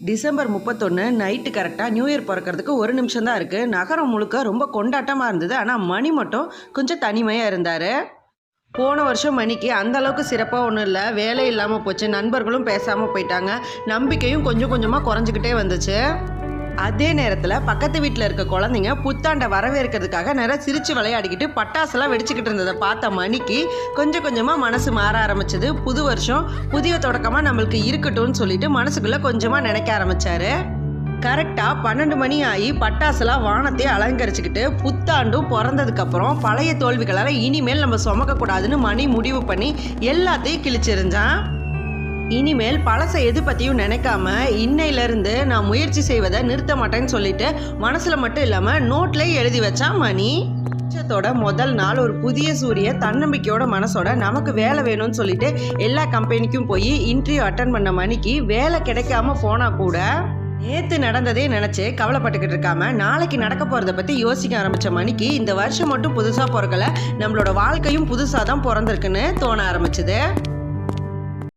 December 31 night கரெக்டாக new year பிறக்கிறதுக்கு ஒரு நிமிஷம் தான் இருக்குது. நகரம் முழுக்க ரொம்ப கொண்டாட்டமாக இருந்தது. ஆனால் மணி மட்டும் கொஞ்சம் தனிமையாக இருந்தார். போன வருஷம் மணிக்கு அந்த அளவுக்கு சிறப்பாக ஒன்றும் இல்லை. வேலை இல்லாமல் போச்சு, நண்பர்களும் பேசாமல் போயிட்டாங்க, நம்பிக்கையும் கொஞ்சம் கொஞ்சமாக குறைஞ்சிக்கிட்டே வந்துச்சு. அதே நேரத்தில் பக்கத்து வீட்டில் இருக்க குழந்தைங்க புத்தாண்டை வரவேற்கிறதுக்காக நிறைய சிரித்து விளையாடிக்கிட்டு பட்டாசுலாம் வெடிச்சுக்கிட்டு இருந்ததை பார்த்த மணிக்கு கொஞ்சம் கொஞ்சமாக மனசு மாற ஆரம்பிச்சது. புது வருஷம் புதிய தொடக்கமாக நம்மளுக்கு இருக்கட்டும்னு சொல்லிட்டு மனசுக்குள்ளே கொஞ்சமாக நினைக்க ஆரம்பித்தார். கரெக்டாக 12 மணி ஆகி பட்டாசுலாம் வானத்தையே அலங்கரிச்சுக்கிட்டு புத்தாண்டும் பிறந்ததுக்கப்புறம் பழைய தோல்விகளால் இனிமேல் நம்ம சுமக்கக்கூடாதுன்னு மணி முடிவு பண்ணி எல்லாத்தையும் கிழிச்சிருந்தான். இனிமேல் பழசை எது பற்றியும் நினைக்காம இன்னையிலேருந்து நான் முயற்சி செய்வதை நிறுத்த மாட்டேன்னு சொல்லிட்டு மனசில் மட்டும் இல்லாமல் நோட்லேயே எழுதி வச்சான் மணி. வருஷத்தோட முதல் நாள் ஒரு புதிய சூரிய தன்னம்பிக்கையோட மனசோட நமக்கு வேலை வேணும்னு சொல்லிட்டு எல்லா கம்பெனிக்கும் போய் இன்டர்வியூ அட்டன் பண்ண மணிக்கு வேலை கிடைக்காம போனால் கூட நேற்று நடந்ததே நினச்சி கவலைப்பட்டுக்கிட்டு இருக்காம நாளைக்கு நடக்க போகிறத பற்றி யோசிக்க ஆரம்பித்த மணிக்கு இந்த வருஷம் மட்டும் புதுசாக பிறக்கலை, நம்மளோட வாழ்க்கையும் புதுசாக தான் பிறந்திருக்குன்னு தோண ஆரம்பிச்சுது.